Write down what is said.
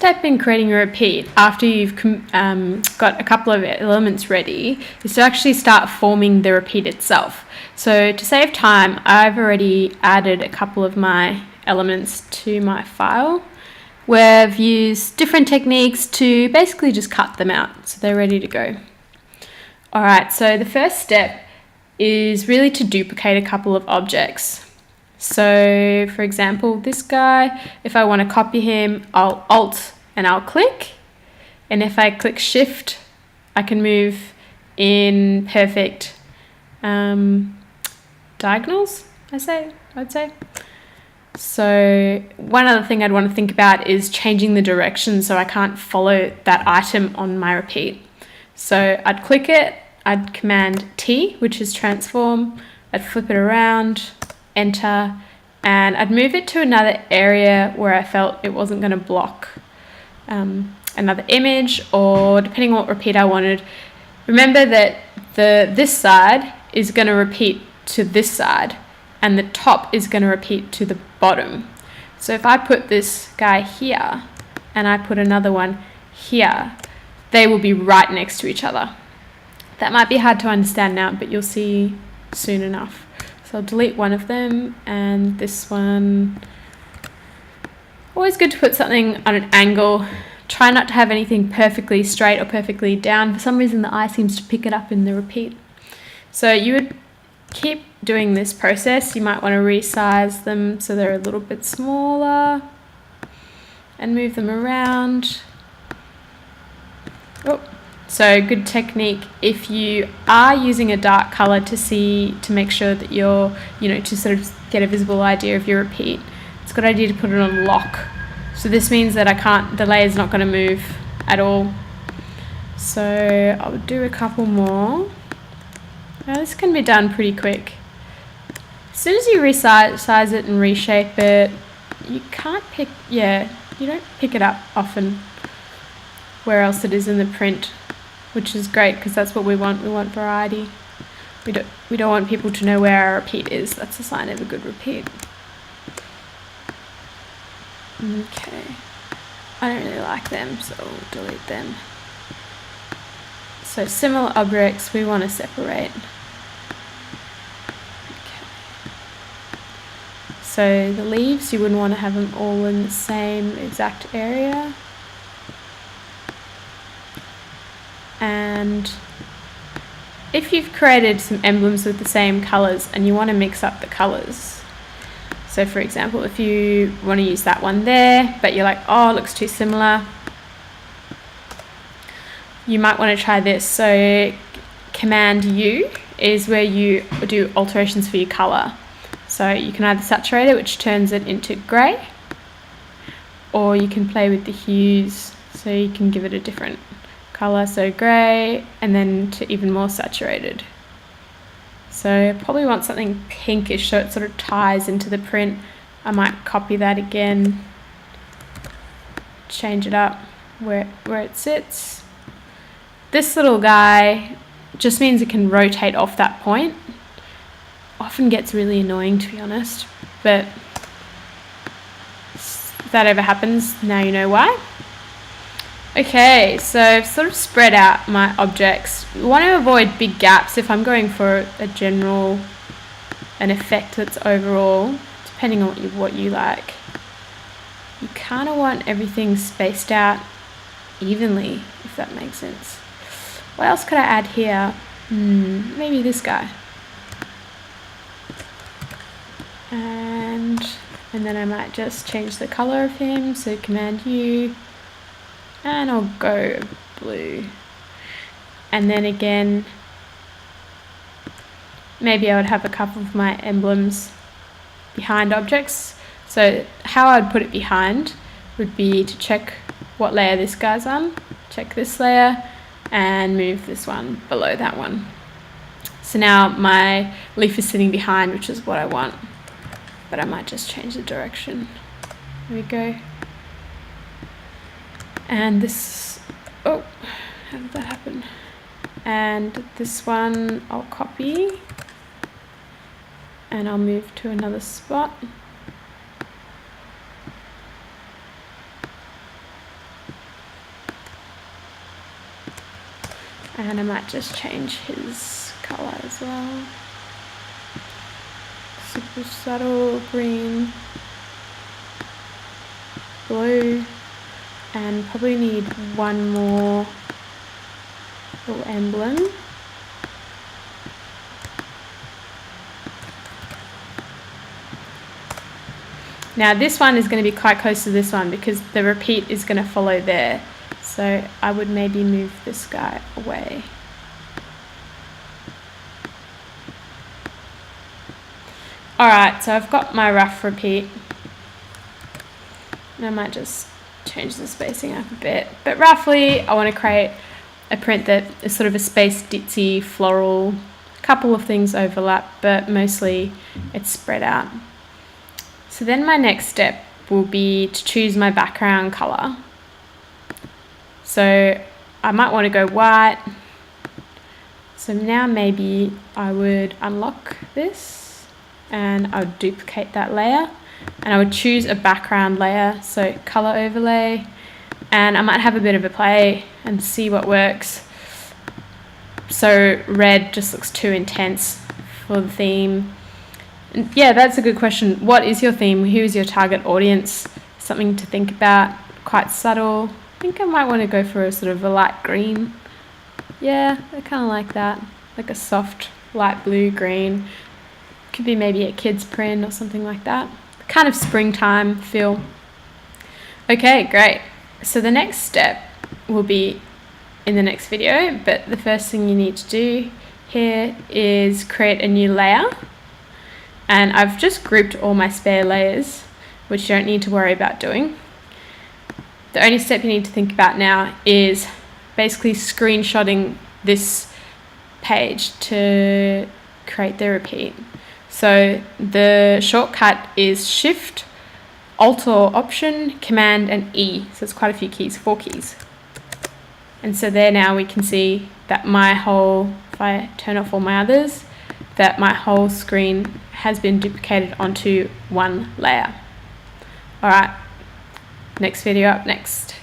step in creating a repeat after you've got a couple of elements ready is to actually start forming the repeat itself. So to save time, I've already added a couple of my elements to my file where I've used different techniques to basically just cut them out so they're ready to go. Alright, so the first step is really to duplicate a couple of objects. So for example, this guy, if I want to copy him, I'll Alt and I'll click. And if I click Shift, I can move in perfect diagonals, I'd say. So one other thing I'd want to think about is changing the direction so I can't follow that item on my repeat. So I'd click it, I'd Command T, which is transform, I'd flip it around, enter, and I'd move it to another area where I felt it wasn't going to block another image, or depending on what repeat I wanted. Remember that this side is going to repeat to this side and the top is going to repeat to the bottom. So if I put this guy here and I put another one here, they will be right next to each other. That might be hard to understand now, but you'll see soon enough. So I'll delete one of them, and this one. Always good to put something on an angle. Try not to have anything perfectly straight or perfectly down. For some reason the eye seems to pick it up in the repeat. So you would keep doing this process. You might want to resize them so they're a little bit smaller and move them around. Oh. So good technique if you are using a dark color to make sure that you're, to sort of get a visible idea of your repeat. It's a good idea to put it on lock. So this means that the layer's not going to move at all. So I'll do a couple more. Now this can be done pretty quick. As soon as you resize it and reshape it, you don't pick it up often where else it is in the print, which is great because that's what we want. We want variety. We don't want people to know where our repeat is. That's a sign of a good repeat. Okay. I don't really like them, so I'll delete them. So similar objects we want to separate. Okay. So the leaves, you wouldn't want to have them all in the same exact area. And if you've created some emblems with the same colors and you want to mix up the colors, so for example, if you want to use that one there, but you're like, oh, it looks too similar, you might want to try this. So Command U is where you do alterations for your color. So you can either saturate it, which turns it into grey, or you can play with the hues, so you can give it a different color, so grey, and then to even more saturated. So I probably want something pinkish so it sort of ties into the print. I might copy that again, change it up where it sits. This little guy just means it can rotate off that point. Often gets really annoying, to be honest, but if that ever happens, now you know why. Okay, so I've sort of spread out my objects. You want to avoid big gaps if I'm going for an effect that's overall, depending on what you like. You kind of want everything spaced out evenly, if that makes sense. What else could I add here? Maybe this guy. And then I might just change the color of him, so Command U. And I'll go blue. And then again, maybe I would have a couple of my emblems behind objects. So how I'd put it behind would be to check what layer this guy's on, check this layer, and move this one below that one. So now my leaf is sitting behind, which is what I want. But I might just change the direction. There we go. And this, oh, how did that happen? And this one I'll copy and I'll move to another spot. And I might just change his color as well. Super subtle green, blue, and probably need one more little emblem. Now this one is going to be quite close to this one because the repeat is going to follow there. So I would maybe move this guy away. Alright, so I've got my rough repeat. And I might just change the spacing up a bit. But roughly, I want to create a print that is sort of a space ditzy, floral. A couple of things overlap, but mostly it's spread out. So then my next step will be to choose my background color. So I might want to go white. So now maybe I would unlock this and I would duplicate that layer and I would choose a background layer, so color overlay, and I might have a bit of a play and see what works. So red just looks too intense for the theme. And yeah, that's a good question. What is your theme? Who is your target audience? Something to think about. Quite subtle. I think I might want to go for a sort of a light green. Yeah, I kind of like that. Like a soft light blue green. Could be maybe a kid's print or something like that. Kind of springtime feel. Okay, great. So the next step will be in the next video, but the first thing you need to do here is create a new layer. And I've just grouped all my spare layers, which you don't need to worry about doing. The only step you need to think about now is basically screenshotting this page to create the repeat. So the shortcut is Shift, Alt or Option, Command and E. So it's quite a few keys, 4 keys. And so there now we can see that my whole, if I turn off all my others, that my whole screen has been duplicated onto one layer. Alright, next video up next.